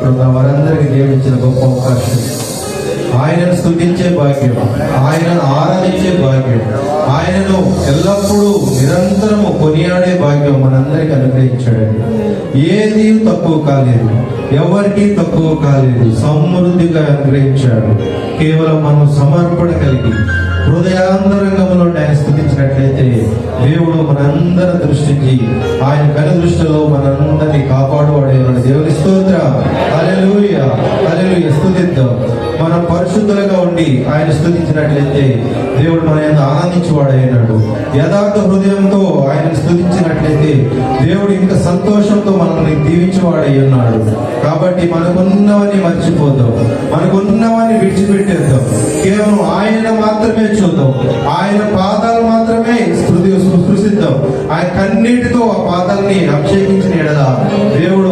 ఇక్కడ వారందరికీ దేవుడిచ్చిన గొప్ప అవకాశం. ఆయనను స్తుతించే భాగ్యం, ఆయనను ఆరాధించే భాగ్యం, ఆయనను ఎల్లప్పుడూ నిరంతరము కొనియాడే భాగ్యం మనందరికీ అనుగ్రహించాడండి. ఏది తక్కువ కాలేదు, ఎవరికి తక్కువ కాలేదు, సమృద్ధిగా అనుగ్రహించాడు. కేవలం మనం సమర్పణ కలిగి హృదయాంతరంగంలో ఆయన స్తుతించినట్లయితే దేవుడు మనందరి దృష్టించి ఆయన కను దృష్టిలో మనందరినీ కాపాడువాడైన దేవుని స్తోత్రం. హల్లెలూయా, హల్లెలూయా. స్తుతిద్దాం. మనం పరిశుద్ధులుగా ఉండి ఆయన స్తుతించినట్లయితే దేవుడు మన యందు ఆనందించువాడైనాడు. యథార్థ హృదయంతో ఆయన స్తుతించినట్లయితే దేవుడు ఇంకా సంతోషంతో మనల్ని దీవించేవాడై ఉన్నాడు. కాబట్టి మనకున్నవని మర్చిపోతాం, మనకున్నవని విడిచిపెట్టేద్దాం. కేవలం ఆయన మాత్రమే చూద్దాం, ఆయన పాదాలు మాత్రమే స్పృశిద్దాం. ఆయన కన్నీటితో ఆ పాదాలని అభిషేకించిన ఎడల దేవుడు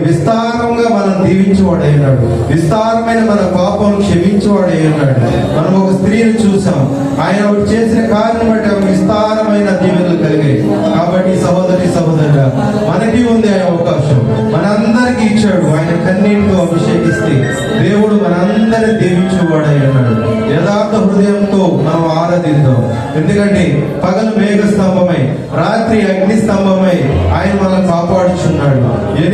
విస్తారంగా మనం దీవించేవాడైనాడు. విస్తారమైన మన పాపం క్షమించేవాడైనాడు. మనం ఒక స్త్రీని చూసాం, ఆయన చేసిన కార్యం బట్టి విస్తారమైన దీవెనలు కలిగాయి. కాబట్టి సహోదరి సహోదరుడా, మనకి ఉంది ఆయన అవకాశం, మనందరికీ ఇచ్చాడు. ఆయన కన్నీటితో అభిషేకిస్తే దేవుడు మనందరినీ దీవించేవాడై ఉన్నాడు. యథార్థ హృదయంతో మనం ఆరాధిద్దాం. ఎందుకంటే పగలు మేఘ స్తంభమై, రాత్రి అగ్ని స్తంభమై ఆయన మనల్ని కాపాడుచున్నాడు.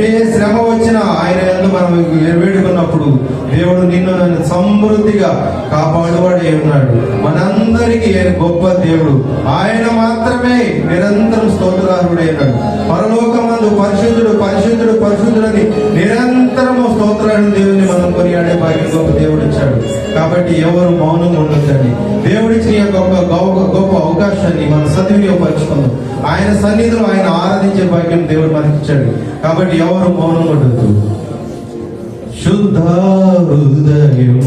ఏ శ్రమ వచ్చినా ఆయన యందు మనం వేడుకున్నప్పుడు దేవుడు నిన్ను నన్ను సమృద్ధిగా కాపాడువాడే ఉన్నాడు. మనందరికీ గొప్ప దేవుడు ఆయన మాత్రమే నిరంతరం స్తోత్రార్హుడైనాడు. పరలోకమందు పరిశుద్ధుడు పరిశుద్ధుడు పరిశుద్ధుడని నిరంతరము స్తోత్రాలు దేవుని మనం కొనియాడే భాగ్యం గొప్ప దేవుడు ఇచ్చాడు. కాబట్టి ఎవరు మౌనం ఉండొద్దండి. దేవుడిచ్చిన గొప్ప అవకాశాన్ని మనం సద్వినియోగపరచుకుందాం. ఆయన సన్నిధిలో ఆయన ఆరాధించే భాగ్యం దేవుడు మనకి ఇచ్చాడు. కాబట్టి ఎవరు మౌనం ఉండొద్దు. శుద్ధ హృదయం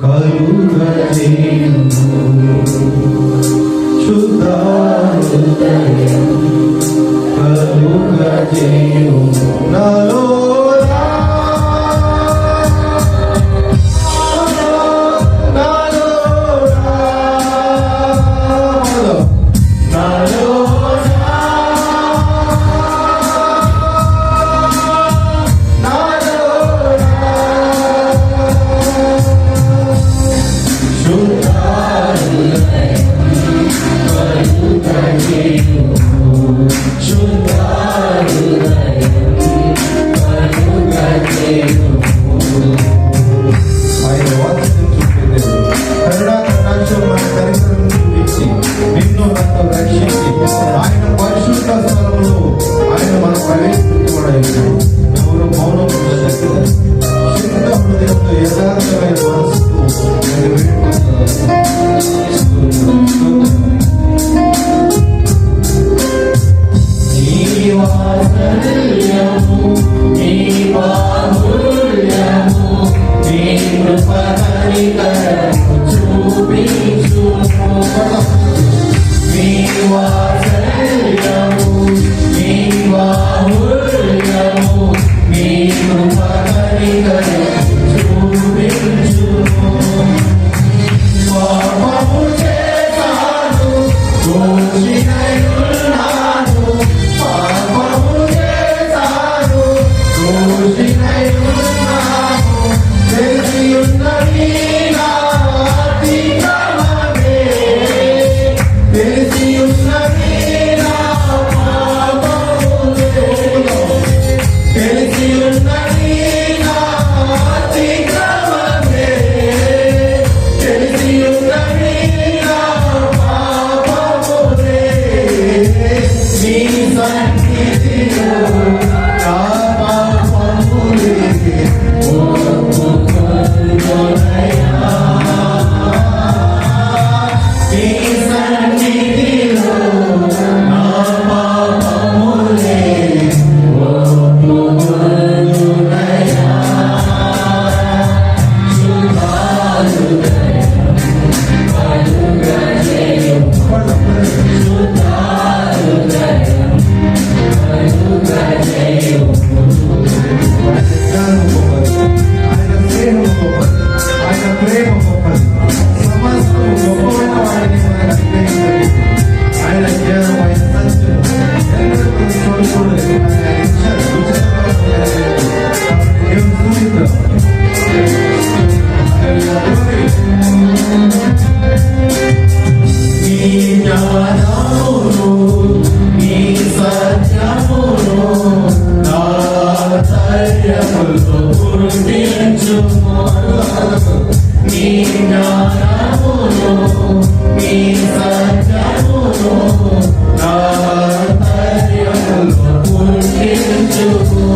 కలుగజేయుము, శుద్ధ హృదయం కలుగజేయుము నాలో. He ఆంతర్యములో పుట్టించుము.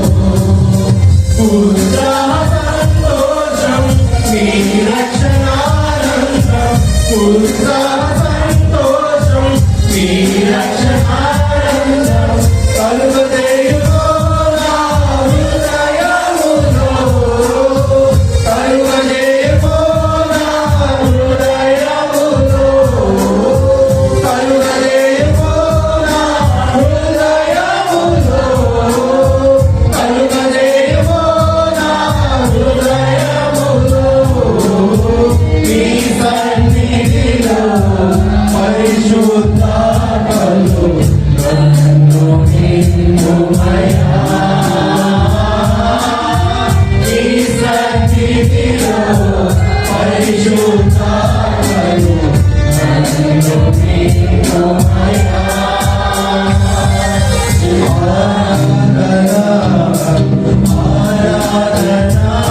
ఉత్సాహ సంతోషం నీ రక్షణానందం. ఉత్సాహ సంతోషం నీ రక్షణానందం. కలుగజేయును నా హృదయములో. కలుగజేయును నా హృదయములో. కలుగజేయును నా హృదయములో. కలుగజేయును నా హృదయములో. నీ సన్నిధిలో పరిశుద్ధాత్మను నన్ను నింపుమయ్యా. నీ సన్నిధిలో పరిశుద్ధాత్మను నన్ను నింపుమయ్యా. ఆరాధన ఆరాధన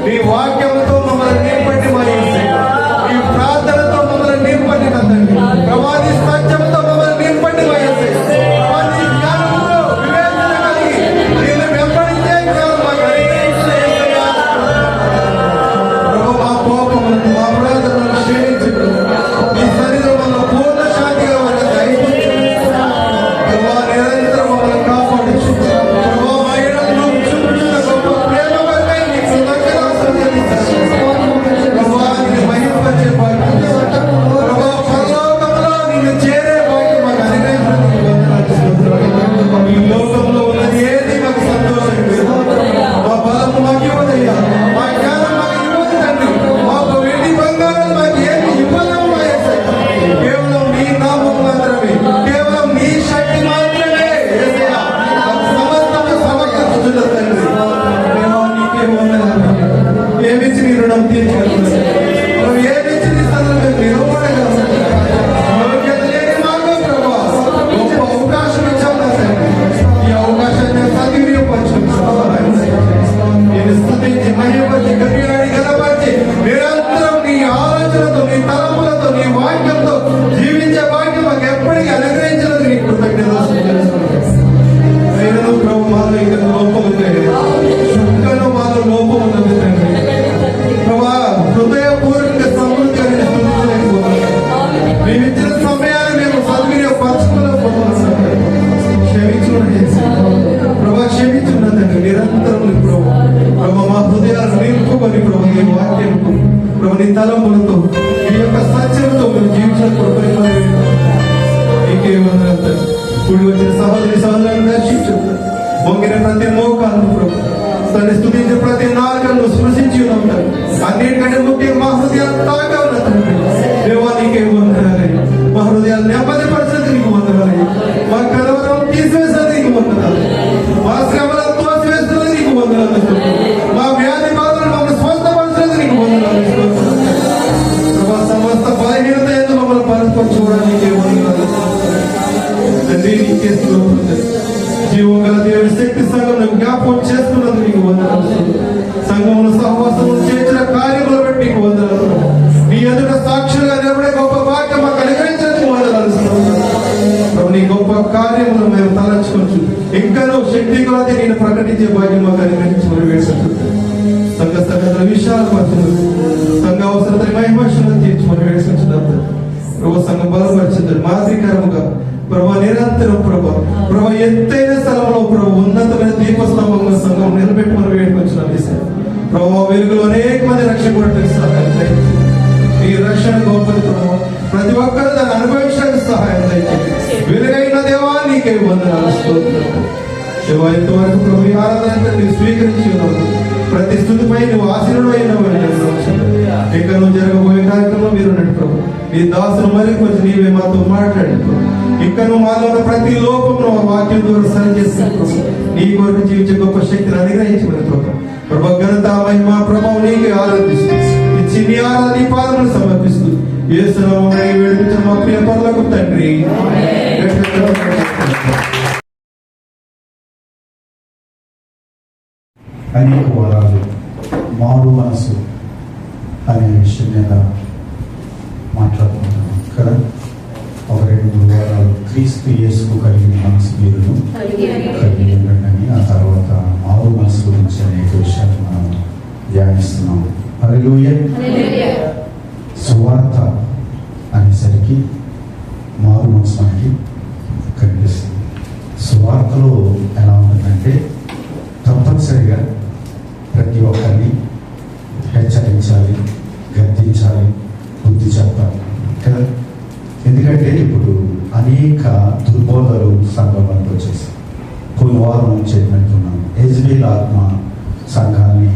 నీ వాక్యంతో మమ్మల్ని నింపండి. మరి ఈ ప్రార్థనతో మమ్మల్ని నింపండి తండ్రి. ప్రవాది సత్యంతో మమ్మల్ని నింపండి. ప్రవాది జ్ఞానంతో వివేచన కలిగి నేను వెంబడించే జ్ఞానం మాకు అనుగ్రహించండి. ప్రభు, మా కోపములను మా ప్రార్థనలను క్షమించండి. మీ శరీరంలో పూర్ణ శాంతిగా వారికి దయచేయండి. ప్రభు, నిరంతరం మమ్మల్ని కాపాడించు. ప్రభు, మా ఎడల చూపుతున్న గొప్ప ప్రేమ వల్లే నీ కృతజ్ఞతాస్తుతులు చెల్లిస్తాము. ప్రభు, నిన్ను మహిమపరిచే భాగ్యం. ప్రభు, పరలోకములో నిన్ను చేరే భాగ్యం మాకు అనుగ్రహించినందుకు వందనాలు స్తోత్రాలు. ఈ లోకంలో ఉన్నది ఏది మాకు సంతోషం లేదు. మా బలము మాకు ఇవ్వదయ్యా. మా జ్ఞానం మాకు ఇవ్వదు తండ్రి. మాకు వెండి బంగారం మాకు ఏమి ఇవ్వలేము మా యేసయ్యా. కేవలం నీ నామం మాత్రమే, కేవలం నీ శక్తి మాత్రమే యేసయ్యా మాకు సమస్తము సమకూర్చుట తండ్రి. దేవా, నీకే వందనాలు. ఏమిచ్చి నీ రుణం తీర్చగలరు? మనం ఏమిచ్చి నీ సన్నిధిలో నిలబడగలము? యోగ్యత లేని మాకు ప్రభువా గొప్ప అవకాశం ఇచ్చావు నా తండ్రి. ఈ అవకాశాన్ని సద్వినియోగపరచుకుని నేను స్తుతించి మహిమపరిచి గట్టిగాడి గణపరిచి నిరంతరం నీ ఆలోచనతో, నీ తలపులతో, నీ వాక్యంతో జీవించే భాగ్యం మాకు ఎప్పటికీ అనుగ్రహించినందుకు నీ కృతజ్ఞతలు చెల్లిస్తున్నాను. అయినను ప్రభు, మాలో ఇంకా లోపం ఉంది. శుద్ధను మాలో లోపం ఉన్నది తండ్రి. ప్రభా, హృదయపూర్వకంగా సమృద్ధిగా నేను స్తుతించలేకపోతున్నాను. మేము ఇచ్చిన సమయాన్ని మేము సద్వినియోగపరచుకోలేకపోతున్నాం. క్షమించుకోండి ప్రభా, క్షమించున్నదండి. నిరంతరం నీ ప్రభు మా హృదయాలను నింపుకొని ప్రభు నీ వాక్యంకు ప్రభు నీ తలంపులతో ఈ యొక్క సత్యంతో మేము జీవించినప్పుడు నీకే వందనాలు తండ్రి. కూడి వచ్చిన సహోదరి సహోదరులను దర్శించు. వంగిన ప్రతి మోకాలను ప్రభు తను స్తుతించే ప్రతి నాలుకను స్పృశించి ఉన్నాం. అన్నిటికంటే ముఖ్యంగా మా హృదయాలు తాగా ఉన్న తండ్రి. దేవా, నీకే వందనాలు. మా హృదయాలు నెమ్మదిపరిచేందుకు నీకు వందనాలు. మా కలవరం తీసివేసేందుకు నీకు వందనాలు. మా శ్రమలను తోసివేస్తున్నది నీకు వందనాలు. మా వ్యాధి బాధలను మమ్మల్ని స్వస్థపరిచేందుకు నీకు వందనాలు. ప్రభా, సమస్త బలహీనత ఎందుకు మమ్మల్ని పరపరచుకోవడానికి వందనాలు తండ్రి. నీకే స్తోత్రం. జీవం గల దేవుడి శక్తి సంఘం జ్ఞాపకం చేస్తున్నందుకు నీకు వందనాలు. సంఘమును సహవాసము చేసిన కార్యములు బట్టి నీకు వందనాలు. నీ ఎదుట సాక్షులుగా నిలబడే గొప్ప భాగ్యం మాకు అనుగ్రహించినందుకు వందనాలు. నీ గొప్ప కార్యములను మేము తలంచుకోవచ్చు. ఇంకనూ శక్తి కొలది నేను ప్రకటించే భాగ్యం మాకు అనుగ్రహించి మరి వేడుకుంటూ సంఘ సంగతుల విషయాలు పరచును, సంఘ అవసరతని మహిమను తీర్చి మరి వేడుకుంటున్నాం. ప్రభు సంఘం బలపరిచింది మాదిరికరముగా ప్రభు నిరంతరం ప్రభు ఎత్తైన స్థలంలో ప్రభు ఉన్నతమైన దీపస్తంభంలో సంఘం నిలబెట్టి మనం వేడుకొచ్చున్నాం. ప్రభు వెలుగులో అనేక మంది రక్షకుడు సహాయం దయచేయండి. ఈ రక్షణ గొప్పది ప్రభు, ప్రతి ఒక్కరు దాన్ని అనుభవించడానికి సహాయం దయచేయండి. వెలుగైన దేవా నీకే వందనాలు స్తోత్రాలు. శివ ఇంతవరకు ప్రభు ఈ ఆరాధన నీవు స్వీకరించి ఉన్నావు. ప్రతి స్థుతిపై నువ్వు ఆశీర్వైనవు. ఇక నువ్వు జరగబోయే కార్యక్రమంలో మీరు ఉన్నట్టు ప్రభు నీ దాసులు మరి కొంచెం నీవే మాతో మాట్లాడి ఇంకా నువ్వు మాలో ఉన్న ప్రతి లోపంలో వాక్యం ద్వారా సరి చేసిన నీ కొరకు జీవించే గొప్ప శక్తిని అనుగ్రహించమని ప్రభు ఘనత మహిమ ప్రభావం నీకే ఆరాధిస్తూ ఈ చిన్ని ఆరాధన పాదములు సమర్పిస్తూ యేసు నామమున వేడుకొంచున్న మా ప్రియ పరలోక తండ్రి. అనేక వారాలు మారు మనసు అనే విషయం మీద మాట్లాడుకుంటున్నాం కదా. ఒక 2-3 వారాలు క్రీస్తు యేసుకు కలిగిన మనసు మీరును కలిగి ఉండండి, ఆ తర్వాత మారు మనసు గురించి అనేక విషయాలు మనం ధ్యానిస్తున్నాం. హల్లెలూయా. సువార్త అనేసరికి మారు మనసు మనకి కనిపిస్తుంది. సువార్తలో ఎలా ఉంటుందంటే తప్పనిసరిగా ప్రతి ఒక్కరిని హెచ్చరించాలి, గద్దించాలి, బుద్ధి చెప్పాలి కదా. ఎందుకంటే ఇప్పుడు అనేక దుర్బోధలు సంఘంలోకి వచ్చేసి కొన్ని వారం చెప్పినట్టున్నాను. యెజ్బేల్ ఆత్మ సంఘాన్ని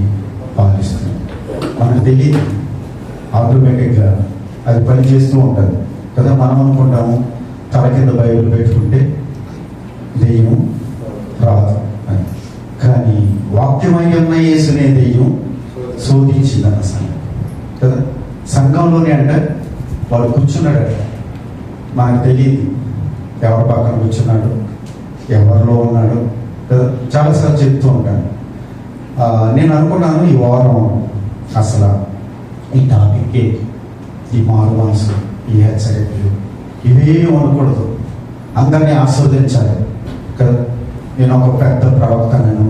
పాలిస్తుంది. మనకు తెలియదు, ఆటోమేటిక్గా అది పనిచేస్తూ ఉంటుంది కదా. మనం అనుకుంటాము తల కింద బైబిల్ పెట్టుకుంటే దెయ్యం రాదు అని, కానీ వాక్యమై ఉన్న యేసునే దెయ్యం శోధించిందన్న సంఘం కదా. సంఘంలోనే అంట వాడు కూర్చున్నాడు, మనకు తెలియదు ఎవరి పక్కన కూర్చున్నాడు, ఎవరిలో ఉన్నాడు కదా. చాలాసార్లు చెప్తూ ఉంటాను. నేను అనుకున్నాను ఈ వారం అసలు ఈ టాపిక్కే, ఈ మారు మనసు, ఈ హెచ్చరికలు ఇవేమీ ఉండకూడదు, అందరినీ ఆస్వాదించాలి కదా. నేను ఒక పెద్ద ప్రవక్తను,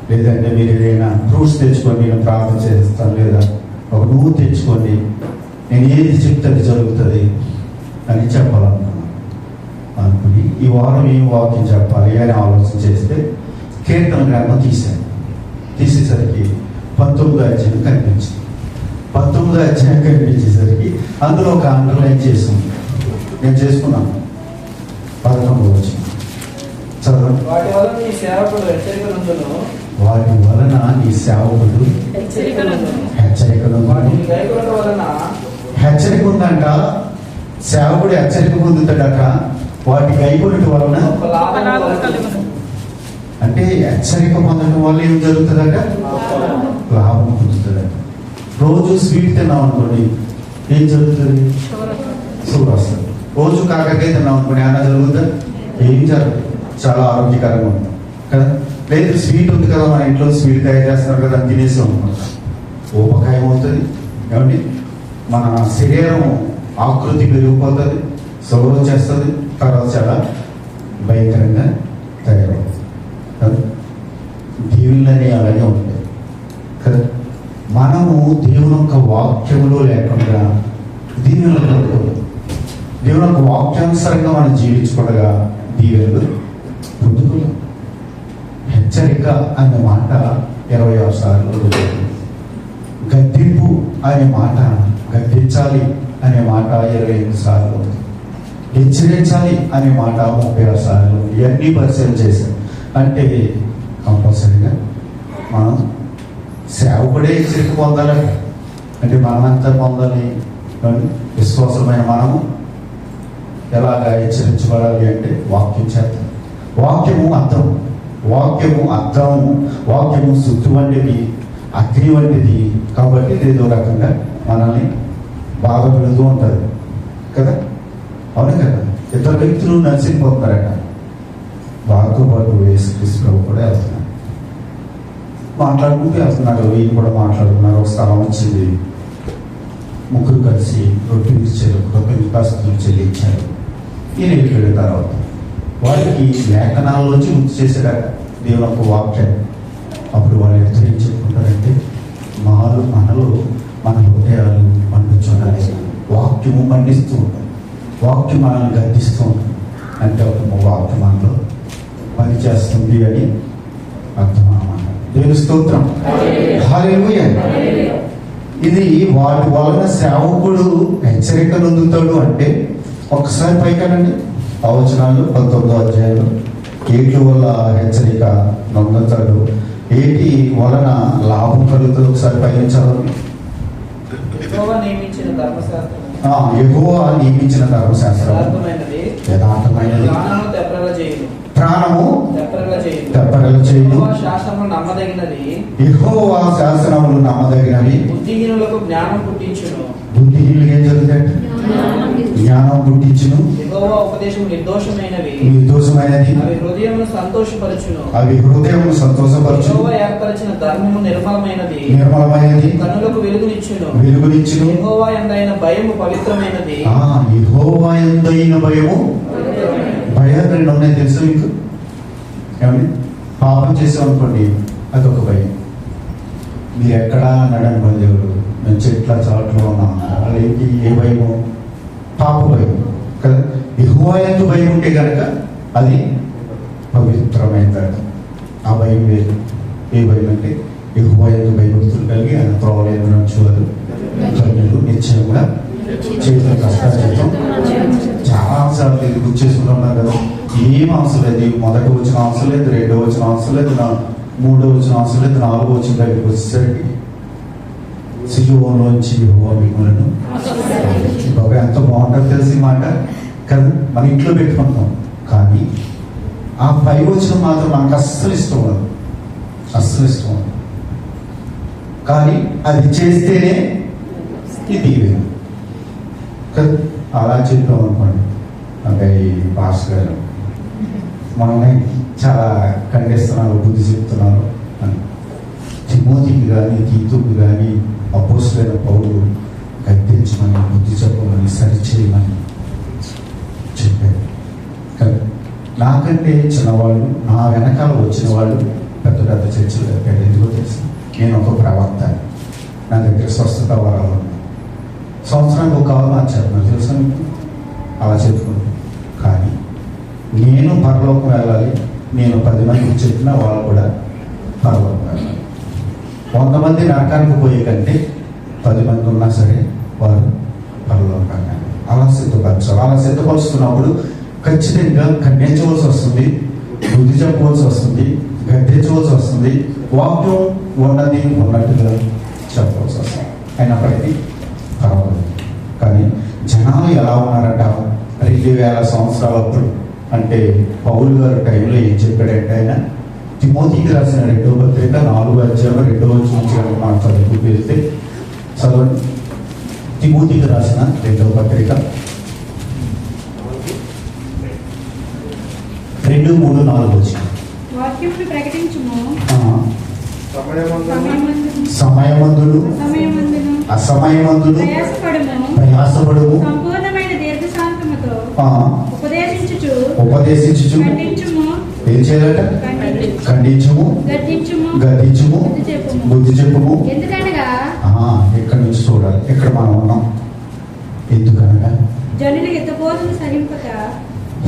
లేదంటే మీరు ఏదైనా ఫ్రూట్స్ తెచ్చుకొని నేను ప్రార్థన చేస్తాను, లేదా ఒక నువ్వు తెచ్చుకోండి, నేను ఏది చెప్తే అది జరుగుతుంది అని చెప్పాలనుకున్నాను. అనుకుని ఈ వారం ఏం వాక్యం చెప్పాలి అని ఆలోచన చేస్తే కీర్తన గ్రంథం తీసేసరికి 19వ అధ్యాయం కనిపించింది. 19వ అధ్యాయం కనిపించేసరికి అందులో ఒక అండర్లైన్ చేసుకుంది. నేను చేసుకున్నాను 11వ వచనం చదవండి. వాటి వలన నీ సేవకుడు హెచ్చరిక ఉందంట. సేవకుడు హెచ్చరిక పొందుతాడట వాటి కైకొనటి వలన. అంటే హెచ్చరిక పొందడం వల్ల ఏం జరుగుతుందట? లాభం పొందుతుందట. రోజు స్వీట్ తిన్నాం అనుకోండి, ఏం జరుగుతుంది? షుగర్ వస్తుంది. రోజు కాకరకాయ తిన్నాం అనుకోండి, ఏమైనా జరుగుతుందా? ఏం జరగదు, చాలా ఆరోగ్యకరంగా ఉంటుంది కదా. లేదు స్వీట్ ఉంది కదా, మన ఇంట్లో స్వీట్ తయారు చేస్తున్నారు కదా, అని తినేసి అనుకుంటాం, ఊపకాయ అవుతుంది ఏమండి, మన శరీరం ఆకృతి పెరిగిపోతుంది, షుగర్ వచ్చేస్తుంది, తర్వాత చాలా భయంకరంగా తయారవుతుంది కదా. దీవులనే అలాగే ఉంటాయి కదా. మనము దేవుని యొక్క వాక్యములో లేకుండా దీవెనలు దేవుని యొక్క వాక్యానుసారంగా మనం జీవించుకోవడగా దీవెనలు పొందుకోలేం. హెచ్చరిక అనే మాట 26 సార్లు, గద్దింపు అనే మాట, గద్దించాలి అనే మాట 25 సార్లు, హెచ్చరించాలి అనే మాట 36 సార్లు. ఇవన్నీ పరిశీలన చేశాం. అంటే కంపల్సరీగా మనం సేవకుడే హెచ్చరిక పొందాలి. అంటే మనమంతా పొందాలి. విశ్వాసమైన మనము ఎలాగా హెచ్చరించబడాలి అంటే వాక్యం చేత. వాక్యము అర్థం, వాక్యము అర్థము, వాక్యము శుద్ధి వంటిది, అగ్ని వంటిది. కాబట్టి ఏదో రకంగా మనల్ని బాగా పెడుతూ ఉంటుంది కదా. అవును కదా. ఇద్దరు వ్యక్తులు నడిచిపోతున్నారట. వారితో పాటు యేసుక్రీస్తు ప్రభు కూడా వెళ్తున్నారు, మాట్లాడుకుంటూ వెళ్తున్నాడు. వీళ్ళు కూడా మాట్లాడుతున్నారు. ఒక స్థలం వచ్చింది, ముగ్గురు కలిసి రొట్టెలు ఇచ్చారు, కృతజ్ఞతాస్తుతులు చెల్లించారు. ఈయన వెళ్ళిపోయిన తర్వాత వాళ్ళకి లేఖనాల్లోంచి గుర్తు చేశాడట దేవుని యొక్క వాక్యాన్ని. అప్పుడు వాళ్ళు ఎంత ఏం చెప్పుకుంటారంటే మనలో మన హృదయాలు పండించుండాలి, వాక్యము పండిస్తూ ఉంటాం, వాక్యం మనల్ని గర్దిస్తూ ఉంటాం. అంటే ఒక వాక్యం మనలో పనిచేస్తుంది అని అర్థం అన్నమాట. దేవుని స్తోత్రం. హల్లెలూయా. ఇది వాటి వలన సేవకుడు హెచ్చరిక నొందుతాడు అంటే ఒకసారి పైకనండి ఆ వచనాలు 19వ అధ్యాయంలో ఏటి వల్ల హెచ్చరిక నొందుతాడు, ఏటి వలన లాభం కలుగుతుంది. ఒకసారి పైన యెహోవా నియమించిన ధర్మశాస్త్రం యెహోవా నియమించిన ధర్మశాస్త్రం యథార్థమైనది, యథార్థమైనది, ప్రాణము తెప్పరల చేయును, ప్రాణము తెప్పరల చేయును. తెప్పరల చేయును. యెహోవా శాసనము నమ్మదగినది, యెహోవా శాసనములు నమ్మదగినవి, బుద్ధిహీనులకు జ్ఞానం పుట్టించును. బుద్ధిహీనులు ఏం జరుగుతాయి? జ్ఞానం పుట్టించును. యెహోవా ఉపదేశం నిర్దోషమైనవి, నిర్దోషమైనది, అవి హృదయమును సంతోషపరచును. అవి హృదయమును సంతోషపరచు. యెహోవా ఏర్పరిచిన ధర్మము నిర్మలమైనది, నిర్మలమైనది, కన్నులకు వెలుగునిచ్చును. వెలుగునిచ్చును. యెహోవా యందైన భయము పవిత్రమైనది, యెహోవా యందైన భయము. భయాలు రెండు ఉన్నాయి తెలుసు మీకు? ఏమండి? పాపం చేసాం అనుకోండి, అదొక భయం. మీరు ఎక్కడా అన్నాడని దేవుడు, మేము చెట్ల చాట్లో ఉన్నాం. వాళ్ళేంటి? ఏ భయము? పాప భయం కదా. యెహోవా యందు భయం ఉంటే కనుక అది పవిత్రమైనది. ఆ భయం వేరు. ఏ భయం అంటే యెహోవా యందు భయభక్తులు కలిగి ఆయన త్రోవలేని నడుచువారు కన్నులు నిశ్చయంగా చేతులు కష్టార్జితం. చాలా అంశాలు ఇది గుర్తు చేసుకుంటున్నారు కదా. ఏం అవసరం లేదు, మొదటి వచ్చిన అవసరం లేదు, రెండో వచ్చిన అవసరం లేదు, మూడో వచ్చిన అవసరం లేదు, నాలుగో వచ్చిన దగ్గరికి వచ్చేసరికి సిలువలోంచి యెహోవా మిమ్ములను. బాబా ఎంత బాగుంటుంది తెలిసి మాట కదా. మన ఇంట్లో పెట్టుకుంటాం కానీ ఆ పై వచ్చిన మాత్రం మనకు అస్సలు ఇష్టం ఉండదు, అస్సలు ఇష్టం ఉండదు. కానీ అది చేస్తేనే ఇది కదా. అలా చెప్పాం అనుకోండి, అంటే ఈ పాస్ గారు మనల్ని చాలా ఖండిస్తున్నారు, బుద్ధి చెప్తున్నారు అని. తిమోతికి కానీ తీతుకు కానీ అపోస్తలుడైన పౌలు గద్దించమని, బుద్ధి చెప్పమని, సరిచేయమని చెప్పారు కదా. నాకంటే చిన్నవాళ్ళు, నా వెనకాల వచ్చిన వాళ్ళు పెద్ద పెద్ద చర్చలు కట్టారు. ఎందుకో తెలుసు, నేను ఒక ప్రవక్త, నా దగ్గర స్వస్థత వరాలు ఉన్నాయి, సంవత్సరానికి ఒక కాలం మార్చేస్తున్నాను తెలుసా మీకు. అలా చెప్పుకుంటాను. కానీ నేను పరలోకం వెళ్ళాలి, నేను 10 మందికి చెప్పినా వాళ్ళు కూడా పరలోకం వెళ్ళాలి. 100 మంది నరకానికి పోయే కంటే 10 మంది ఉన్నా సరే వారు పరలోకాన్ని అలా సిద్ధపరచాలి. అలా సిద్ధపరుస్తున్నప్పుడు ఖచ్చితంగా ఖండించవలసి వస్తుంది, బుద్ధి చెప్పవలసి వస్తుంది, గద్దించవలసి వస్తుంది, వాక్యం ఉన్నది ఉన్నట్టుగా చెప్పవలసి వస్తుంది. అయినప్పటికీ పర్వాలేదు. కానీ జనాలు ఎలా ఉన్నారట 2000 సంవత్సరాలప్పుడు, అంటే పౌలు గారి టైంలో ఏం చెప్పాడంటే ఆయన తిమోతికి రాసిన 2వ పత్రిక 4వ అధ్యాయంలో 2వ వచనం నుంచి మనం చదువుకు వెళ్తే చదవండి. తిమోతికి రాసిన 2వ పత్రిక 2, 3, 4 వచనం. వాక్యమును ప్రకటించుము, సమయమందును అసమయమందును ప్రయాసపడుము, సంపూర్ణమైన దీర్ఘశాంతముతో ఉపదేశించుచు ఖండించుము, ఏం చేయాలట? ఖండించుము, గద్దించుము, బుద్ధి చెప్పుము. ఎందుకనగా ఎక్కడి నుంచి చూడాలి, ఎక్కడ మనం ఉన్నాం. ఎందుకనగా జనులు హితబోధను సహింపక.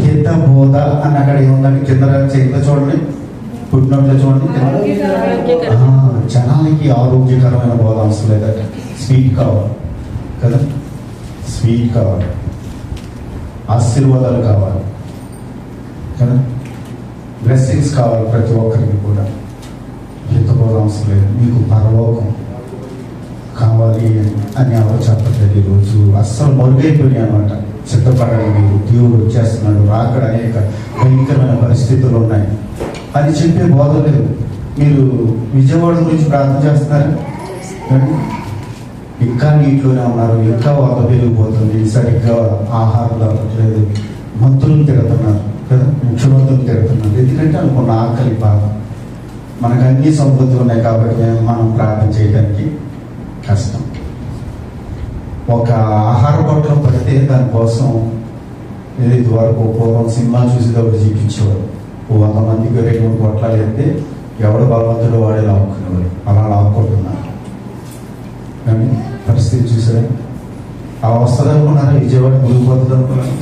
హిత బోధ అని అక్కడ ఏముందని కింద చేతిలో చూడండి, పుట్టినట్లో చూడండి. జనానికి ఆరోగ్యకరమైన బోధ అవసరం లేదట. స్వీట్ కావాలి కదా, స్వీట్ కావాలి, ఆశీర్వాదాలు కావాలి కదా, బ్లెస్సింగ్స్ కావాలి ప్రతి ఒక్కరికి కూడా. హితబోధ అవసరం లేదు. మీకు పరలోకం కావాలి అని ఎవరు చెప్పట్లేదు. ఈరోజు అస్సలు మరుగైపోయినాయి అనమాట. సిద్ధపడండి, మీరు దేవుడు వచ్చేస్తున్నాడు, అక్కడ అనేక భయంకరమైన పరిస్థితులు ఉన్నాయి అని చెప్పే బోధ లేదు. మీరు విజయవాడ గురించి ప్రార్థన చేస్తున్నారు, ఇంకా నీటిలోనే ఉన్నారు, ఇంకా వరద పెరిగిపోతుంది, సరిగ్గా ఆహారం దొరకట్లేదు, మంత్రులు తిడుతున్నారు కదా, ముఖ్యమంత్రులు తిడుతున్నారు. ఎందుకంటే అనుకున్న ఆకలి బాధ. మనకు అన్ని సమృద్ధి ఉన్నాయి కాబట్టి మనం ప్రార్థన చేయడానికి కష్టం. ఒక ఆహార పొట్టం పడితే దానికోసం ఇది వరకు పూర్వం సినిమా చూసేటప్పుడు చూపించేవారు 100 మందికి 2-3 కొట్లాలు ఎత్తే ఎవడు బలవంతుడు వాడే లాక్కునేవారు. అలా లాక్కుంటున్నారు. కానీ పరిస్థితి చూసారా? అలా వస్తుంది అనుకున్నారా? విజయవాడ మునిగిపోతుంది అనుకున్నారు.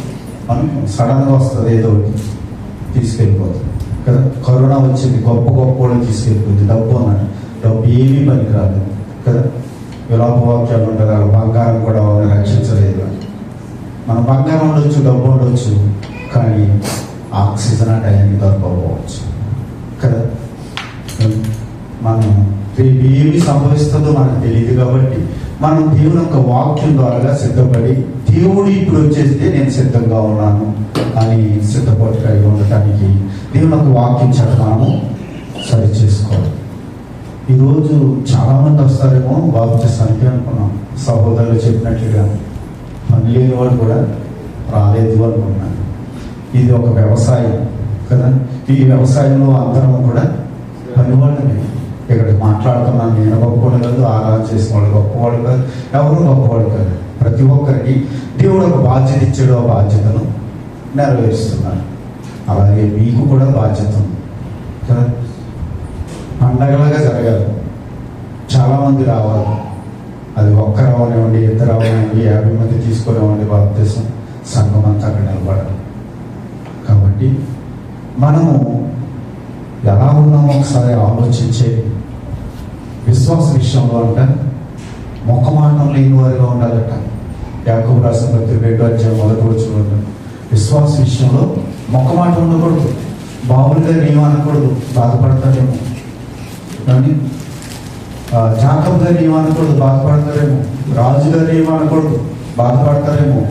మనం సడన్గా వస్తుంది, ఏదో ఒకటి తీసుకెళ్ళిపోతుంది కదా. కరోనా వచ్చింది, గొప్ప గొప్ప వాళ్ళు తీసుకెళ్ళిపోతుంది. డబ్బు అన్నాడు, డబ్బు ఏమీ పనికిరాదు కదా. విలాపవాక్యాలు ఉంటారు, అలా బంగారం కూడా వాళ్ళని రక్షించలేదు. మన బంగారం ఉండొచ్చు, డబ్బు ఉండొచ్చు, కానీ ఆక్సిజన్ ఆ టైంకి దొరకకపోవచ్చు కదా. మనం రేపు ఏమి సంభవిస్తుందో మనకు తెలియదు కాబట్టి మనం దేవుని యొక్క వాక్యం ద్వారా సిద్ధపడి, దేవుడు ఇప్పుడు వచ్చేస్తే నేను సిద్ధంగా ఉన్నాను అని సిద్ధపడి ఉండటానికి దేవుని యొక్క వాక్యం చదవము సరి చేసుకోవాలి. ఈరోజు చాలామంది వస్తారేమో బాప్తిస్తానికి అనుకున్నాం. సహోదరులు చెప్పినట్లుగా పని లేని వాళ్ళు కూడా రాలేదు అనుకున్నాను. ఇది ఒక వ్యవసాయం కదా. ఈ వ్యవసాయంలో అందరం కూడా పని వాళ్ళమే. ఇక్కడ మాట్లాడుతున్నాను, నేను గొప్పవాళ్ళు కాదు, ఆరాధన చేసిన వాళ్ళు గొప్పవాళ్ళు కాదు, ఎవరు గొప్పవాళ్ళు కాదు. ప్రతి ఒక్కరికి దేవుడు ఒక బాధ్యత ఇచ్చాడు, ఆ బాధ్యతను నెరవేరుస్తున్నాడు. అలాగే మీకు కూడా బాధ్యత ఉంది కదా. పండగలాగా జరగాలి, చాలామంది రావాలి. అది ఒక్కరు అవనివ్వండి, ఇద్దరు అవనివ్వండి, 50 మంది తీసుకునేవ్వండి, బాప్తిసం సంఘం అంతా అక్కడ నిలబడాలి. కాబట్టి మనము ఎలా ఉన్నామో ఒకసారి ఆలోచించే. విశ్వాస విషయంలో అంట మొక్కమాటం లేని వారిగా ఉండాలట. యాకోబు రాసిన పత్రిక 2:1 విశ్వాస విషయంలో మొక్కమాట ఉండకూడదు. బాబులు గారు ఏమనకూడదు, బాధపడతారేమో. కానీ జాకబ్ గారు ఏమనకూడదు, బాధపడతారేమో. రాజు గారు ఏమనకూడదు, బాధపడతారేమో.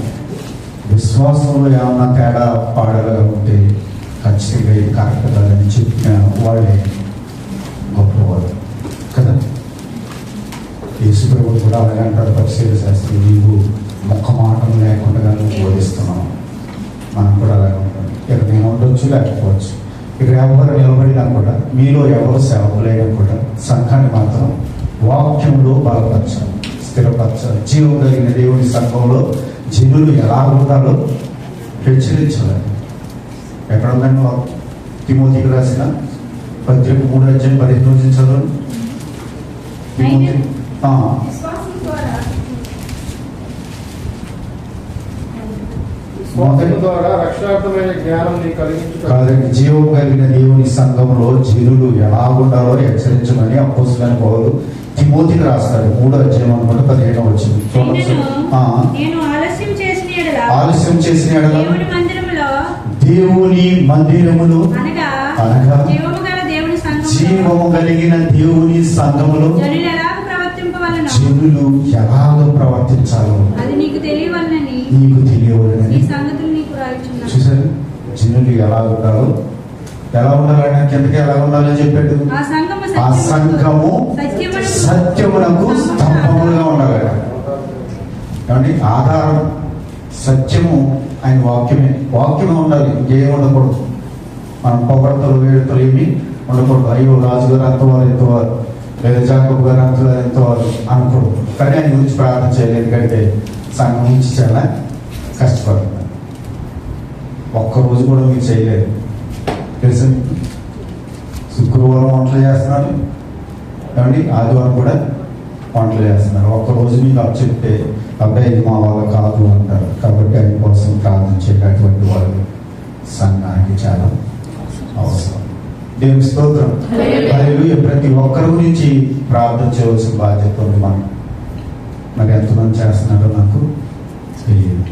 విశ్వాసంలో ఏమన్నా తేడా పాడగా ఉంటే ఖచ్చితంగా ఇది కరెక్ట్ కాదని చెప్పిన వాళ్ళే గొప్పవాడు కదా. యేసుప్రభువు కూడా అలాగే అంటారు, పరిశీలన శాస్త్రి, నీవు మొక్క మాటం లేకుండా నువ్వు బోధిస్తున్నావు. మనం కూడా అలాగే ఉంటాం. ఇక్కడ నేను ఉండొచ్చు, లేకపోవచ్చు. ఇక్కడ ఎవరు నిలబడినా కూడా, మీలో ఎవరు సేవకులైనా కూడా సంఘాన్ని మాత్రం వాక్యంలో బలపరచాలి, స్థిరపరచాలి. జీవం కలిగిన దేవుని సంఘంలో జనులు ఎలా ఉండాలో హెచ్చరించాలి. ఎక్కడ ఉందండి? తిమోతికి రాసిన పత్రిక 3:15 చదవండి. కాదండి, జీవం కలిగిన దేవుని సంఘంలో జనులు ఎలా ఉండాలో హెచ్చరించమని అపోస్తలుడైన పౌలు తిమోతికి రాస్తాడు. 3:15 వచ్చింది. నేను ఆలస్యం చేసిన ఎడల దేవుని మందిరములో అనగా జీవము కలిగిన దేవుని సంఘములో జనులు ఎలాగ ప్రవర్తించాలో నీకు తెలియవలనని చూసారు. జనులు ఎలా ఉండాలో, ఎలా ఉండాలని కిందకి ఎలా ఉండాలని చెప్పాడు. ఆ సంఘము సత్యమునకు స్తంభములుగా ఉండాలట. ఏమండి? ఆధారం సత్యము ఆయన వాక్యమే. వాక్యమే ఉండాలి, ఇంకేం ఉండకూడదు. మనం పొగడతలు వేడుతలు ఏమి ఉండకూడదు. అయ్యో రాజుగారు అంతవారు ఎంతవారు, లేదా జాకబ్ గారు అంతవారు ఎంతవారు అనకూడదు. కానీ ఆయన గురించి ప్రార్థన చేయలేదు, ఎందుకంటే సంఘం నుంచి చాలా కష్టపడుతున్నారు. ఒక్కరోజు కూడా మీరు చేయలేదు తెలుసు. శుక్రవారం వంటలు చేస్తున్నారు, ఏమండి? ఆదివారం కూడా వంటలు చేస్తున్నారు. ఒక్కరోజు మీకు అప్పు చెప్తే అబ్బాయి ఇది మా వాళ్ళ కాదు అంటారు. కాబట్టి ఆయన కోసం ప్రార్థించేటటువంటి వాళ్ళు సంఘానికి చాలా అవసరం. దేవుని స్తోత్రం. హల్లెలూయా. ప్రతి ఒక్కరి గురించి ప్రార్థన చేయవలసిన బాధ్యత ఉంది మనం. మరి ఎంతమంది చేస్తున్నారో నాకు తెలియదు.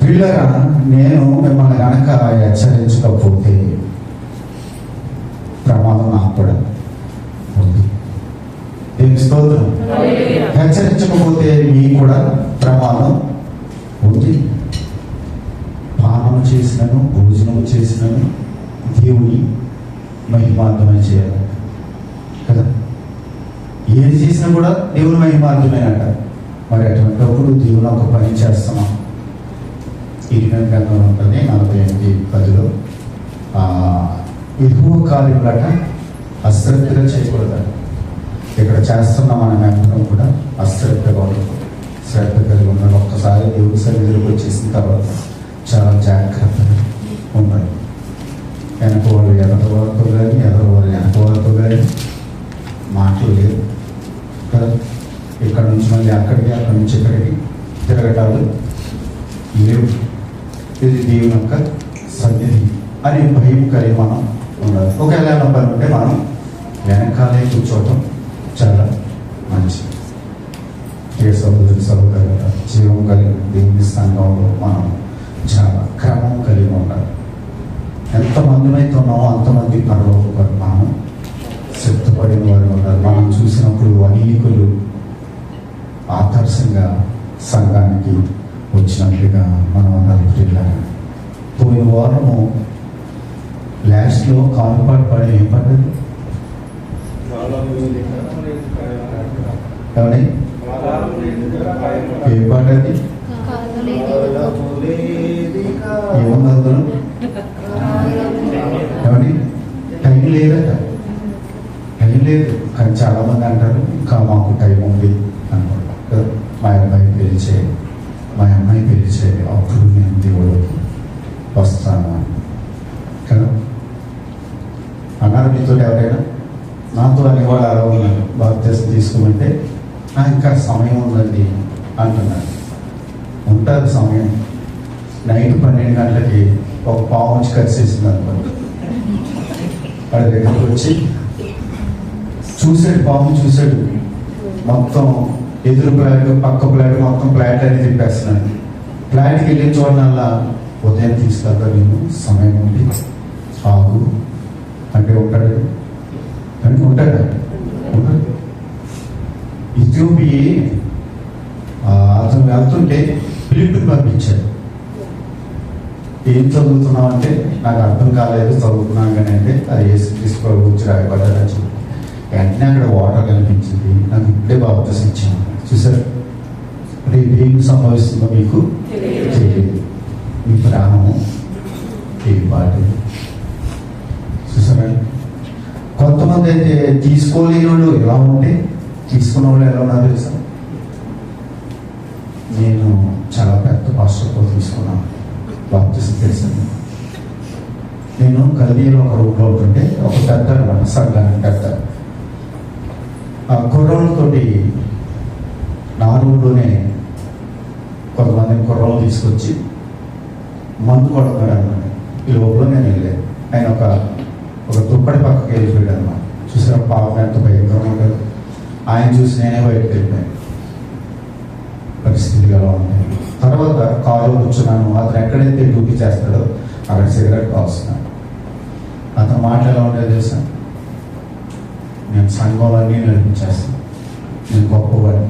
పిల్లరా, నేను మిమ్మల్ని కనుక హెచ్చరించకపోతే ప్రమాదం నాకు కూడా ఉంది. దేవుని స్తోత్రం. హెచ్చరించకపోతే మీకు కూడా ప్రమాదం ఉంది. పానం చేసినను, భోజనం చేసినను దేవుని మహిమార్థమై చేయాలి కదా. ఏది చేసినా కూడా దేవుని మహిమార్థమేనట. మరి అటువంటిప్పుడు దేవుని ఒక పని చేస్తున్నాం. ఇరిమియా గ్రంథం ఉంటుంది 48:10 ఎగువ కార్యములట అశ్రద్ధగా చేయకూడదట. ఇక్కడ చేస్తున్న మనం అందరం కూడా అశ్రద్ధగా ఉండదు, శ్రద్ధ కలిగి ఉన్నాడు. ఒక్కసారి దేవుడి సన్నిధిలోకి వచ్చేసిన తర్వాత చాలా జాగ్రత్తగా ఉండాలి. వెనక వాళ్ళు ఎదటి వాళ్ళతో కానీ ఎదటి వాళ్ళు వెనక వాళ్ళతో కానీ మాటలు లేవు కదా. ఇక్కడ నుంచి మళ్ళీ అక్కడికి, అక్కడి నుంచి ఇక్కడికి తిరగటాలు లేవు. ఇది దేవుని యొక్క సన్నిధి అని భయం కలిగి మనం ఉండాలి. ఒకవేళ ఏమైనా పని ఉంటే మనం వెనకాలే కూర్చోవటం చాలా మంచిది. ఏ సహోదరుల జీవం కలిగిన దేవుని సంఘంలో మనం చాలా క్రమం కలిగి ఉండాలి. ఎంతమందినైతే ఉన్నామో అంతమంది పరలోక మనం సిద్ధపడిన వారు ఉన్నారు. మనం చూసినప్పుడు అనేకులు ఆదర్శంగా సంఘానికి వచ్చినట్లుగా మనం అందరికి వెళ్ళాలి. పోయిన వారము లాస్ట్లో కాలుపాటు పడి ఏం పడ్డది? ఏమని ఏం పడ్డది? ఏముంది అందులో? ఏమని? టైం లేదట. టైం లేదు. కానీ చాలా మంది అంటారు ఇంకా మాకు టైం ఉంది అనుకుంటారు. మా అబ్బాయి పిలిచే, మా అమ్మాయి పిలిచే, అప్పుడు నేను దేవుడు వస్తాను అని కదా అన్నారు. మీతో ఎవరైనా? నాతో అనేవాళ్ళు అలా ఉన్నారు. బాప్తిసం తీసుకోమంటే ఇంకా సమయం ఉందండి అంటున్నారు. ఉంటుంది సమయం. నైట్ 12 గంటలకి ఒక పాము వచ్చి కరిసేసింది అనుకోండి. వాడి దగ్గరికి వచ్చి చూసాడు, పాము చూసాడు. మొత్తం ఎదురు ప్లాట్, పక్క ప్లాట్, మొత్తం ప్లాట్ అనేది తిప్పేస్తున్నాడు. ప్లాట్కి వెళ్ళిన చూడనల్లా ఉదయం తీసుకెళ్తా, నేను సమయం ఉంది ఆగు అంటే ఉంటాడు అంటే ఉంటాడు. ఇథియోపియా అతను వెళ్తుంటే ఫిలిప్పిని పంపించాడు. ఏం చదువుతున్నావు అంటే నాకు అర్థం కాలేదు, చదువుతున్నాను కానీ అంటే అది వేసి తీసుకోవాలి గురించి రాయబడ్డారని చెప్పి వెంటనే అక్కడ వాటర్ కనిపించింది. నాకు ఇప్పుడే బాప్తిసం ఇచ్చాను. చూసారు, రేపు ఏం సంభవిస్తుందో మీకు తెలియదు. మీ ప్రాణము ఏ పాటు చూసారా. కొంతమంది అయితే తీసుకోలేని వాళ్ళు ఎలా ఉంటే తీసుకున్న వాళ్ళు ఎలా ఉన్నారు తెలుసా? నేను చాలా పెద్ద పాస్టర్తో తీసుకున్నాను బాప్తిసం తెలిసింది. నేను కల్దీలో ఒక రూమ్లో ఉంటుంటే ఒక పెద్ద అనమాట, సంఘానికి పెద్ద. ఆ కుర్రోళ్ళతోటి నా రూమ్లోనే కొంతమంది కుర్రోళ్ళు తీసుకొచ్చి మందు కొడుతున్నాడు అనమాట. ఈ లోపల నేను వెళ్ళాను. ఆయన ఒక దుప్పటి పక్కకి వెళ్ళిపోయాడు అనమాట. చూసిన పాపం ఎంత భయంకరంగా ఉంటుంది. ఆయన చూసి నేనే బయటకు వెళ్ళిపోయాను. పరిస్థితులు ఎలా ఉంటాయి. తర్వాత కారులో కూర్చున్నాను. అతను ఎక్కడైతే డ్యూటీ చేస్తాడో అక్కడ సిగరెట్ కాల్స్తున్నాను. అతను మాట ఎలా ఉండేది తెలుసా? నేను సంఘంలో అన్నీ నడిపించేస్తాను, నేను గొప్పవాడిని,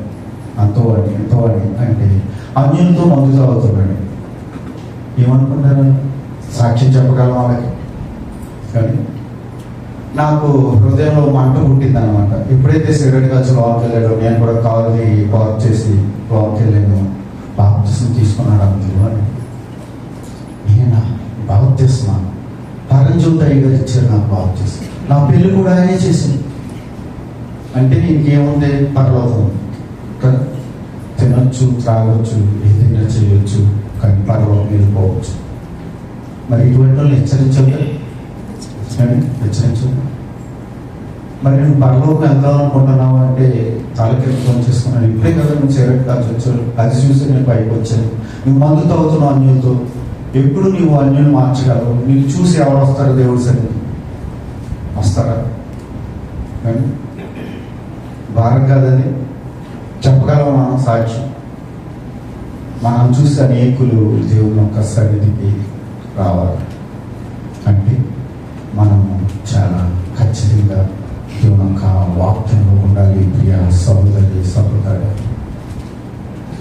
అంతవాడిని, ఎంతవాడిని అంటే అన్యులతో మందు తాగుతున్నాడు. ఏమనుకుంటారు? సాక్ష్యం చెప్పగలం వాళ్ళకి. కానీ నాకు హృదయంలో మంట పుట్టింది అనమాట. ఎప్పుడైతే సిగరెట్ కలిసి లోపలికి వెళ్ళాడో నేను కూడా కారుని పార్క్ చేసి లోపలికి వెళ్ళాను. బాప్తిసం తీసుకున్నాడు అందులో అని. నేనా బాప్తిస్మా? పరంజ్యోతి అయ్యగారు ఇచ్చారు నాకు బాప్తిసం. నా పెళ్ళి కూడా ఆయనే చేసింది. అంటే ఇంకేముంది? పరలోకం కదా. తినొచ్చు, త్రాగొచ్చు, ఏదైనా చేయొచ్చు, కానీ పరలోకం వెళ్ళిపోవచ్చు. మరి ఇటువంటి వాళ్ళు హెచ్చరించొద్దా? హెచ్చరించు. మరి నువ్వు పరలోకం వెళ్దాం అనుకుంటున్నావు అంటే తలకి ఫోన్ చేసుకున్నాను. ఇప్పుడే కదా నువ్వు సిగరెట్ కాల్చి వచ్చావు, అది చూసి నేను పైకి వచ్చాను. నువ్వు మందు తాగుతున్నావు అన్యులతో. ఎప్పుడు నువ్వు అన్యులు మార్చగలవు? నీకు చూసి ఎవరు వస్తారు? దేవుడి సన్నిధి వస్తారా? కానీ భారం కాదని చెప్పగలం మనం సాక్ష్యం. మనం చూసి అనేకులు దేవుని యొక్క సన్నిధికి రావాలి అంటే మనము చాలా ఖచ్చితంగా దేవుని యొక్క వాక్యంలో ఉండాలి. ప్రియ సహోదరి సహోదరు,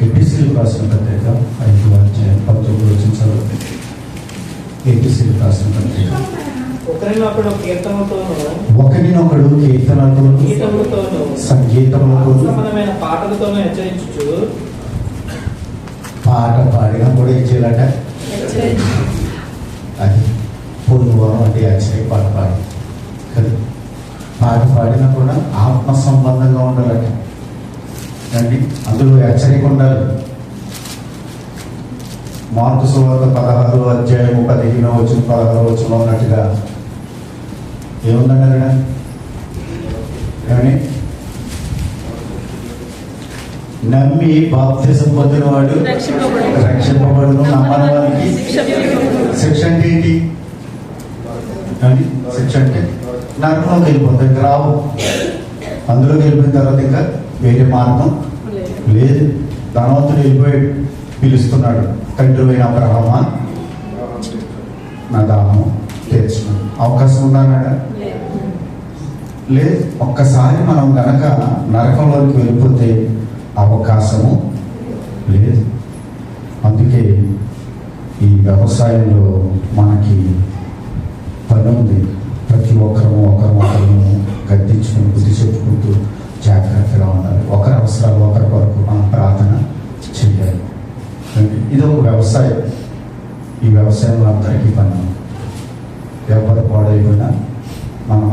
ఎపిసిలకు రాసిన పత్రిక 5:19 చదువు. ఎపిసిలకు రాసిన పత్రిక ఒకరినొకడు కీర్తనలతోనూ కీర్తనలతోనూ సంగీతములతోనూ సంబంధమైన పాటలతోనూ హెచ్చరించుచు. పాట పాడినా కూడా ఏం చేయాలట? అది పూర్వవారం అంటే యాక్చువల్ పాట పాడి కదా. పాట పాడినా కూడా ఆత్మ సంబంధంగా ఉండాలట అండి. అందులో హెచ్చరిక ఉండాలి. మార్కు సువార్త 16 అధ్యాయం 15 వచ్చిన 16 వచ్చిన ఉన్నట్టుగా ఏముందండి అక్కడ? ఏమని? నమ్మి బాప్తిసం పొందిన వాడు రక్షింపబడును, నమ్మని వారికి శిక్ష అంటే ఏంటి? శిక్ష అంటే నరకంలోకి వెళ్ళిపోతాయి, ఇంకా రావు. అందులోకి వెళ్ళిపోయిన తర్వాత ఇంకా వేరే మార్గం లేదు. ధనవంతుడు వెళ్ళిపోయాడు, పిలుస్తున్నాడు, తండ్రి అయిన అబ్రహామా నా దాహం తీర్చున్నాడు. అవకాశం ఉందన్నాడా? లేదు. ఒక్కసారి మనం గనక నరకంలోకి వెళ్ళిపోతే అవకాశము లేదు. అందుకే ఈ వ్యవసాయంలో మనకి పని ఉంది. ప్రతి ఒక్కరము ఒకరు గద్దించుకుని బుద్ధి చెప్పుకుంటూ జాగ్రత్తగా ఉండాలి. ఒకరి అవసరాలు ఒకరి కొరకు మనం ప్రార్థన చేయాలి. ఇది ఒక వ్యవసాయం. ఈ వ్యవసాయంలో అందరికీ పని. ఎవరు పాడైపోయినా మనం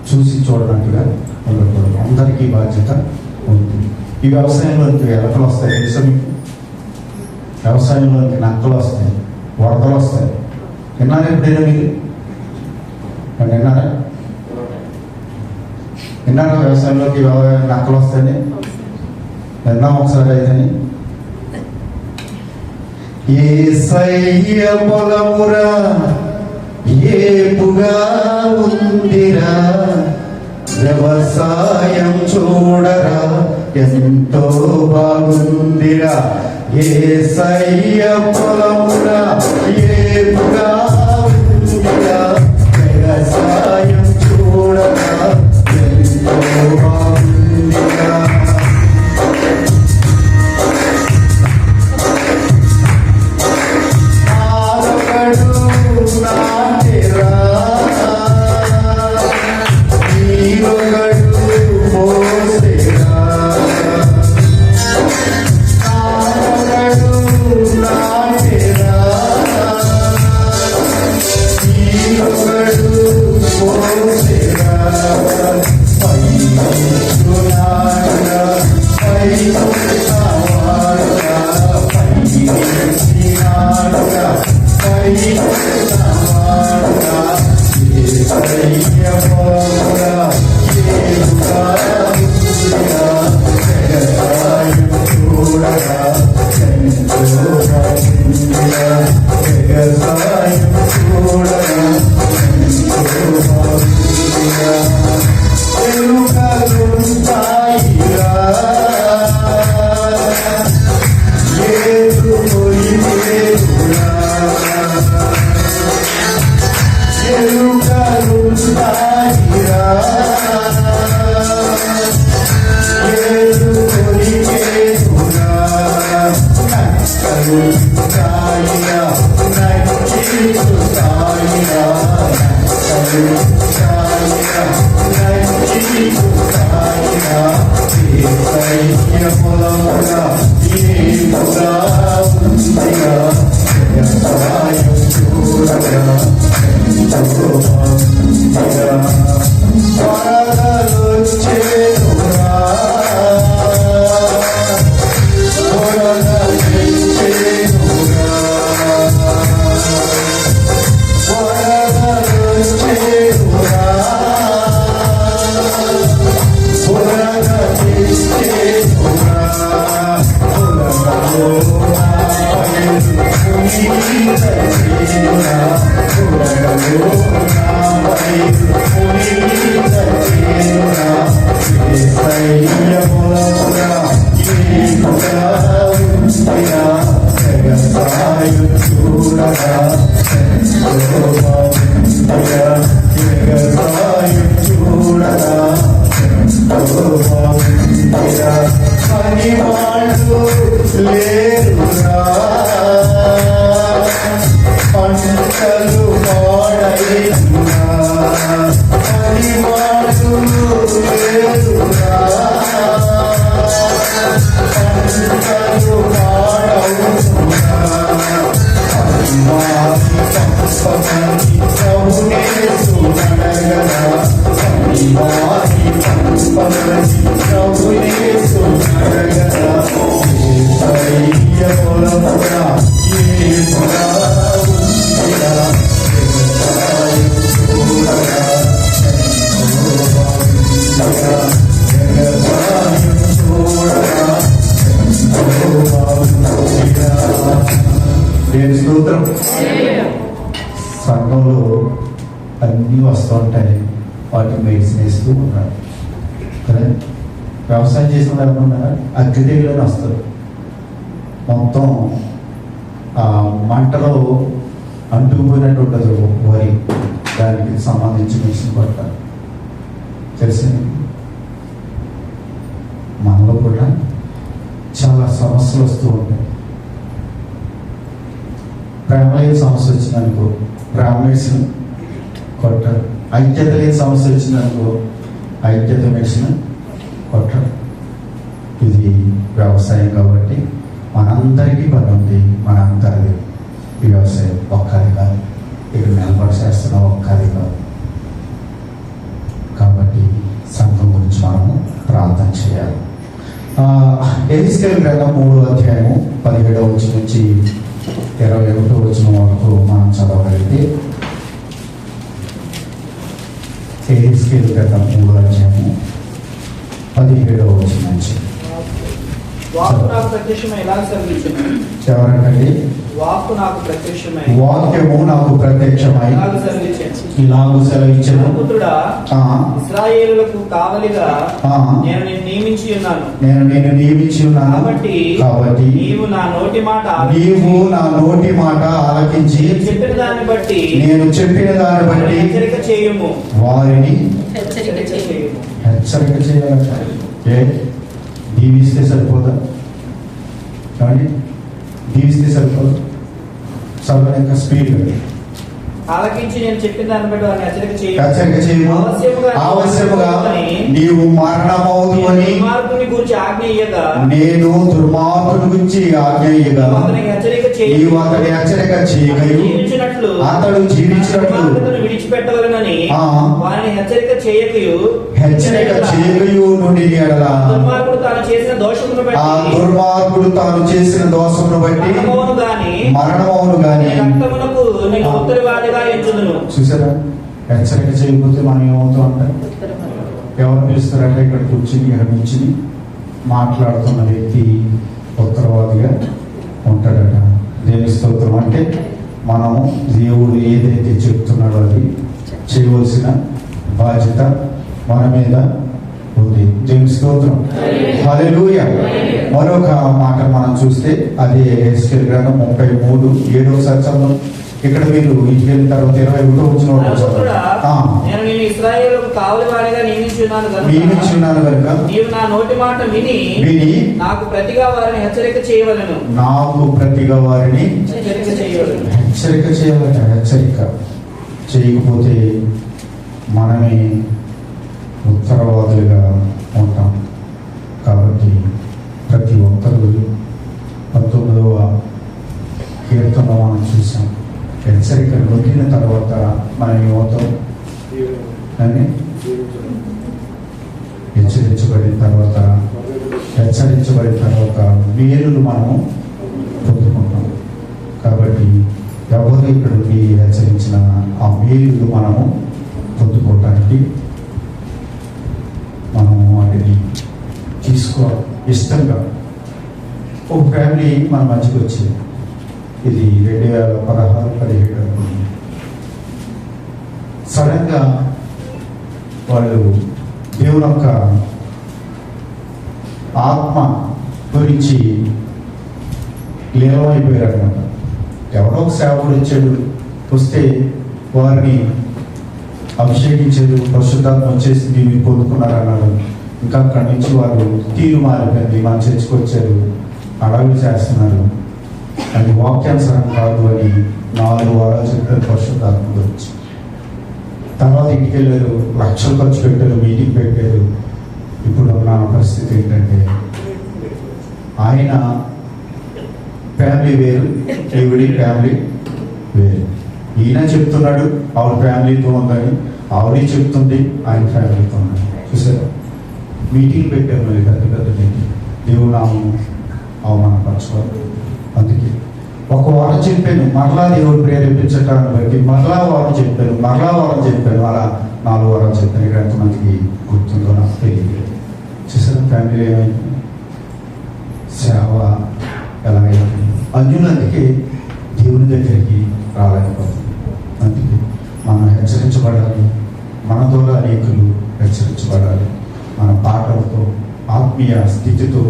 చూసి చూడనట్టుగా ఉండకూడదు. అందరికీ బాధ్యత ఉంది. ఈ వ్యవసాయంలోకి ఎలకలు వస్తాయి, తెలుసా మీకు? వ్యవసాయంలోకి నక్కలు వస్తాయి, వరదలు వస్తాయి. విన్నారా ఎప్పుడైనా మీరు? విన్నారా? విన్నారా వ్యవసాయంలోకి నక్కలు వస్తాయని? విన్నాం ఒకసారి అయితేని. యేసయ్య పొలమురా ఏపుగా ఉందిరా, వ్యవసాయం చూడరా ఎంతో బాగుందిరా. యేసయ్య పొలమురా ఏపుగా ఉందిరా, వ్యవసాయం చూడరా ఎంతో బాగుందిరా. అన్నీ వస్తూ ఉంటాయి, వాటిని మెడిసిన్ వేస్తూ ఉంటారు కదా. వ్యవసాయం చేసిన వాళ్ళు అనుకున్నారా, అగ్గి తెగులని వస్తారు, మొత్తం ఆ మంటలో అంటుకుపోయినట్టు ఉంటుంది వరి, దానికి సంబంధించి మెడిసిన్ కొడతారు. తెలిసింది. మనలో కూడా చాలా సమస్యలు వస్తూ ఉంటాయి. ప్రేమ లేని సమస్య వచ్చిందనుకో ప్రేమ మెడిసిన్ కొట్టారు. ఐక్యత లేని సమస్య వచ్చిందనుకో ఐక్యత మెడిసిన్ కొట్టారు. ఇది వ్యవసాయం కాబట్టి మనందరికీ పని ఉంది. మనందరిది ఈ వ్యవసాయం ఒక్కది కాదు, ఇక్కడ నిలబడి చేస్తున్న ఒక్కది కాదు. కాబట్టి సంఘం గురించి మనము ప్రార్థన చేయాలి. ఎహెజ్కేలు గ్రంథం 3వ అధ్యాయము 17వ వచనం నుంచి 21వ వచనం వరకు మనం చదవగలిగితే, ఎహెజ్కేలు గ్రంథం 3వ అధ్యాయము 17వ వచనం నుంచి. వాక్కు నాకు ప్రత్యక్షమై ఎలా సెలవిచ్చెను? ఎవరంటే వాక్కు నాకు ప్రత్యక్షమై వాక్యము నాకు ప్రత్యక్షమై ఎలాగ సెలవిచ్చెను? ఇలాగూ సెలవిచ్చెను. పుత్రుడా, ఇశ్రాయేలులకు కావలిగా నేను నిన్ను నియమించి ఉన్నాను. నేను నిన్ను నియమించి ఉన్నాను కాబట్టి నీవు నా నోటి మాట ఆలకించి నేను చెప్పిన దాన్ని బట్టి హెచ్చరిక చేయుము. వారిని హెచ్చరిక చేయుము. హెచ్చరిక చేయాలంట. దీవిస్తే సరిపోదా? కానీ దీవిస్తే సరిపోదు. చదువు ఇంకా స్పీడ్ ఆలకించి నేను చెప్పిన దాన్ని బట్టి వారిని హెచ్చరిక చేయము. ఆవశ్యముగా నీవు మరణమవుదు అని దుర్మార్గుని గురించి ఆజ్ఞ ఇయ్యగా నేను దుర్మార్గుని గురించి ఆజ్ఞ ఇయ్యగా నీవు అతని హెచ్చరిక చేయగలవు. అతడు జీవించినట్లు విడిచిపెట్టవలనని వారిని హెచ్చరిక చేయకయు నుండి దుర్మార్గుడు తాను చేసిన దోషమును బట్టి మరణమవును గాని రక్తమునకు నేను ఉత్తరవాదిగా ఎంచుదును. చూసారా, హెచ్చరిక చేయకపోతే మనం ఏమవుతాం అంటే, ఎవరు పిలుస్తారంటే ఇక్కడ కూర్చుని నుంచి మాట్లాడుతున్న వ్యక్తి ఉత్తరవాదిగా ఉంటాడట. దేవుని స్తోత్రం. అంటే మనము దేవుడు ఏదైతే చెప్తున్నాడో అది చేయవలసిన బాధ్యత మన మీద ఉంది. దేవుని స్తోత్రం. హల్లెలూయా. మరొక మాట మనం చూస్తే అది ఎహెజ్కేలు గ్రంథం 33:7 చదవం. ఇక్కడ మీరు ఇంటికి వెళ్ళిన తర్వాత 21వ వచనం నేను నిన్ను ఇశ్రాయేలుకు కావలివాడిగా నియమించి ఉన్నాను కనుక నీవు నా నోటి మాట విని నాకు ప్రతిగా వారిని హెచ్చరిక చేయవలెను. హెచ్చరిక చేయాలట. హెచ్చరిక చేయకపోతే మనమే ఉత్తరవాదులుగా ఉంటాం. కాబట్టి ప్రతి ఒక్కరు 19వ కీర్తనలో మనం చూసాం, హెచ్చరిక నొక్కిన తర్వాత మనం ఏమవుతాం అని హెచ్చరించబడిన తర్వాత మేలులు మనము పొందుకుంటాం. కాబట్టి ఎవరు ఇక్కడ హెచ్చరించిన ఆ మేలులు మనము పొందుకోవటానికి మనము వాటిని తీసుకోవాలి ఇష్టంగా. ఒక ఫ్యామిలీ మన మధ్యకి వచ్చింది. ఇది 2016-17 అనుకుంది. సడన్గా వాళ్ళు దేవుని యొక్క ఆత్మ గురించి లీనమైపోయారు అనమాట. ఎవరో ఒక సేవకుడు వస్తే వారిని అభిషేకించారు, పరిశుద్ధాత్మ వచ్చేసింది, మీరు పొందుకున్నారన్నారు. ఇంకా అక్కడి నుంచి వాళ్ళు తీరు మారిపోయింది. మన చర్చకు వచ్చారు, అడవులు చేస్తున్నారు, అది వాక్యానుసారం కాదు అని 4 వారాలు చెప్పారు పరిశుద్ధాత్మ గురించి. తర్వాత ఇంటికి వెళ్ళారు, లక్షలు ఖర్చు పెట్టారు, మీటింగ్ పెట్టారు. ఇప్పుడు నా పరిస్థితి ఏంటంటే, ఆయన ఫ్యామిలీ వేరు, ఈవిడి ఫ్యామిలీ వేరు. ఈయన చెప్తున్నాడు ఆవిడ ఫ్యామిలీతో ఉందని, ఆవిడ చెప్తుంది ఆయన ఫ్యామిలీతో ఉందని. చూసారు, మీటింగ్ పెట్టారు, మళ్ళీ పెద్ద మీటింగ్. దేవుడు నామం అవమానపరచుకోవాలి. అందుకే ఒక వారం చెప్పాను, మరలా దేవుడు ప్రేరేపించటాన్ని బట్టి మరలా వారం చెప్పాను, అలా 4 వారాలు చెప్పాను. ఇక్కడ ఎంతమందికి గుర్తుందో నాకు తెలియదు. చూసారా, ఫ్యామిలీ ఏమైంది, సేవ ఎలాగైంది. అన్యులందుకే దేవుని దగ్గరికి రాలేకపోతుంది. అందుకే మనం హెచ్చరించబడాలి, మన ద్వారా అనేకులు హెచ్చరించబడాలి. మన పాటలతో, ఆత్మీయ స్థితితో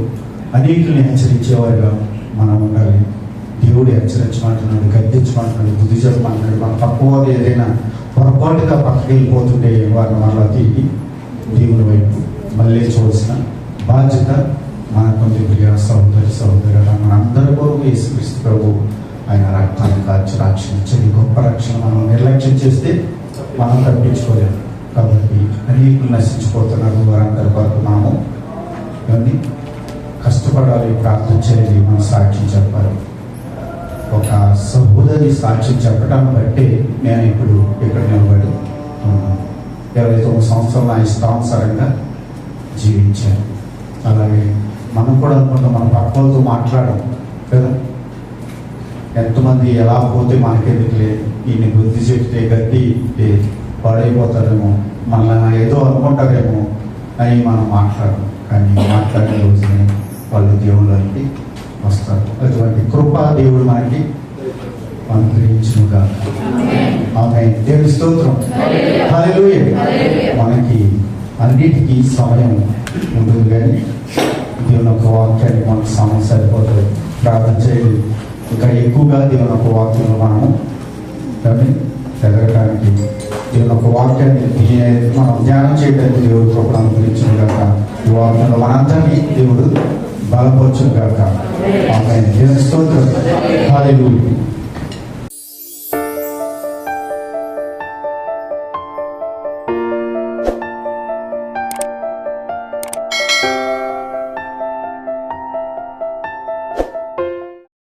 అనేకుల్ని హెచ్చరించేవారుగా మనం ఉండాలి. దేవుడు హెచ్చరించమంటున్నాడు, గద్దించమంటున్నాడు, బుద్ధి చెప్పమంటున్నాడు. మన తక్కువ ఏదైనా పొరపాటుగా పక్కకి వెళ్ళిపోతుంటే వారిని మళ్ళా తిరిగి దేవుని వైపు మళ్ళీ చూడాల్సిన బాధ్యత మనకుంది. ప్రియ సహోదరి మన అందరి కొరకు యేసుక్రీస్తు ప్రభు ఆయన రక్తాన్ని కాచి రక్షించేది గొప్ప రక్షణ. మనం నిర్లక్ష్యం చేస్తే మనం తప్పించుకోలేము. కాబట్టి అనేకులు నశించిపోతున్నారు. వారందరి కొరకు మనము ఇవన్నీ కష్టపడాలి, ప్రార్థన చేయాలి, మనం సాక్ష్యం చెప్పాలి. ఒక సహోదరి సాక్ష్యం చెప్పడాన్ని బట్టి నేను ఇప్పుడు ఇక్కడ నిలబడి ఉన్నాను. 29 సంవత్సరాలు నా ఇష్టానుసారంగా జీవించాను. అలాగే మనం కూడా అనుకుంటాం, మన పక్కలతో మాట్లాడడం కదా, ఎంతమంది ఎలా పోతే మనకెందుకులే, ఈయన బుద్ధి చెప్తే గట్టి పాడైపోతారేమో, మళ్ళీ ఏదో అనుకుంటారేమో అని మనం మాట్లాడడం. కానీ మాట్లాడే రోజునే వాళ్ళు దేవుళ్ళకి వస్తారు. అటువంటి కృపా దేవుడు మనకి అనుగ్రహించునుగా. ఆమేన్. దేవుని స్తోత్రం. హల్లెలూయా. మనకి అన్నిటికీ సమయం ఉంటుంది, కానీ దేవుని యొక్క వాక్యాన్ని మనకు సమయం సరిపోతుంది. ప్రార్థన చేయాలి, ఇంకా ఎక్కువగా దేవుని యొక్క వాక్యంలో మనము ఎదగడానికి, దేవుని యొక్క వాక్యాన్ని మనం ధ్యానం చేయడానికి దేవుడు కృపను అనుగ్రహించును గాక. ఈ వాక్యంలో మనందరినీ దేవుడు బలపరచును గాక. ఆమేన్. దేవుని స్తోత్రం. హల్లెలూయా.